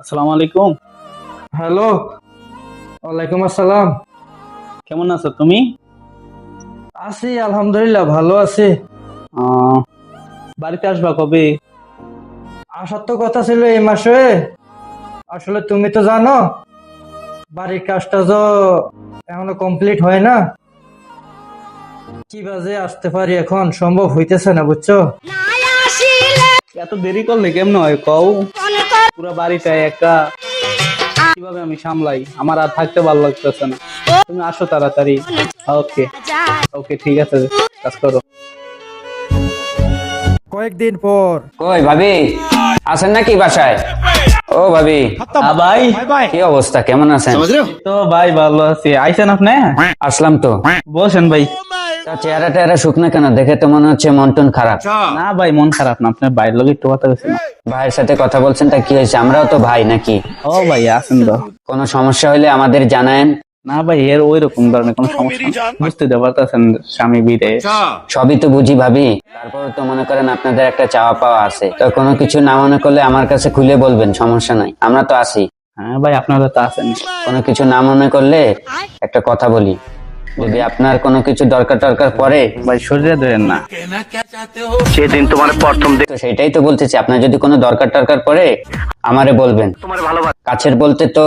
আসসালামু আলাইকুম। হ্যালো, ওয়ালাইকুম আসসালাম। কেমন আছো তুমি? আছি আলহামদুলিল্লাহ, ভালো আছি। বাড়িতে আসবা কবে? আসার তো কথা ছিল এই মাসে। আসলে তুমি তো জানো বাড়ির কাজটা তো এখনো কমপ্লিট হয় না। কি বাজে আসতে পারি, এখন সম্ভব হইতেছে না, বুঝছো? এত দেরি করলে কেমনে হয় কও? পুরো বাড়িটা একা কিভাবে আমি সামলাই? আমার আর থাকতে ভালো লাগতেছে না। তুমি আসো তাড়াতাড়ি। ওকে ওকে, ঠিক আছে, কাজ করো। কয়েকদিন পর। কই ভাবি আছেন নাকি বাসায়? ও ভাবি, ভাই, কি অবস্থা, কেমন আছেন? তো ভাই ভালো আছি। আইছেন আপনি? আসলাম তো। বসেন ভাই। তা চেহারা টেহারা শুকনা কেন? দেখে তো মনে হচ্ছে মন টন খারাপ। না ভাই, মন খারাপ না, আপনার বাইরের লোক একটু কথা বলছেন। ভাইয়ের সাথে কথা বলছেন, তা কি হয়েছে? আমরাও তো ভাই নাকি? ও ভাই আসেন তো। কোনো সমস্যা হলে আমাদের জানায়েন। না ভাই, এর ওই রকম ধরনের কোনো সমস্যা না। বুঝতে তো পারতেছেন, স্বামী বিদে। সবই তো বুঝি ভাবি, তারপর তো মনে করেন আপনাদের একটা চাওয়া পাওয়া আছে, তো কোনো কিছু না মনে করলে আমার কাছে খুলে বলবেন, সমস্যা নাই, আমরা তো আছি। হ্যাঁ ভাই, আপনারা তো আছেন। কোনো কিছু না মনে করলে একটা কথা বলি, যদি আপনার কোনো কিছু দরকার পড়ে, ভাই শরীরে ধরেন না। সেদিন তোমার প্রথম তো সেটাই তো বলতেছি, আপনার যদি কোনো দরকার পড়ে আমারে বলবেন। কাছের বলতে তো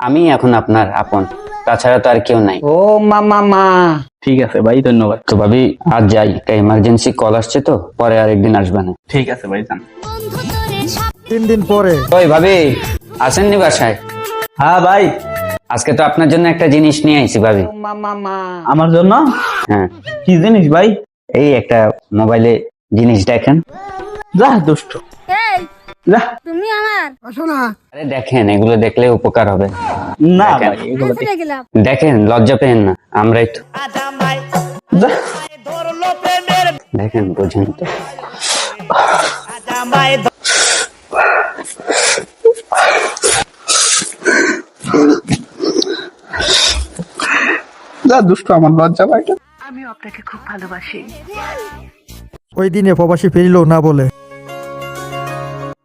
আমি এখন আপনার আপন, তাছাড়া তো আর কেউ নাই। ও মা। ঠিক আছে ভাই, ধন্যবাদ। তো ভাবি আজ যাই, একটা ইমার্জেন্সি কল আসছে, তো পরে আরেকদিন আসবেন। ঠিক আছে ভাই, যান। 3 দিন পরে। ওই ভাবি আসেননি বাসায়? হ্যাঁ ভাই। আজকে তো আপনার জন্য একটা জিনিস নিয়ে আইছি ভাবি। আমার জন্য? হ্যাঁ, কি জিনিস ভাই? এই একটা মোবাইলে জিনিস দেখেন। যা দুষ্ট, এই যা। তুমি আমার আরে দেখেন, এগুলো দেখলে উপকার হবে। না দেখেন। ভাই, এগুলো দেখ- কোথায় গেলাম? দেখেন, লজ্জা পেয়েন না, আমরাই তো। যা। দেখেন, বুঝেন তো। যা দুষ্ট, আমার লজ্জা পাইটা। ওই দিনে প্রবাসী ফিরিল না বলে।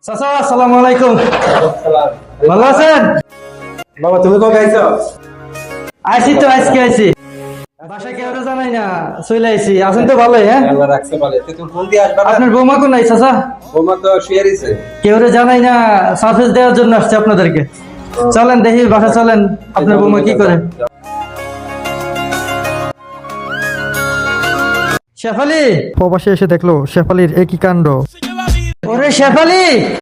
চাচা আসসালামু আলাইকুম। ভালো আছেন? বাবা তুমি কবে আইছো? আইছি তো, আজকে আইছি। বাসা কেউ জানাই না, চলে আইছি। আছেন তো ভালোই? হ্যাঁ, আল্লাহ রাখছে বলে তুমি ফোন দিয়ে আসবা না? আপনার বৌমা কোন নাই চাচা? বৌমা তো শুয়ে রইছে। কেউ জানাই না, সার্ভিস দেওয়ার জন্য আসছে আপনাদেরকে। চলেন দেখি বাসা, চলেন আপনার বৌমা কি করে। শেফালি, প্রবাসী এসে দেখলো শেফালির একই কাণ্ড। ওরে শেফালি,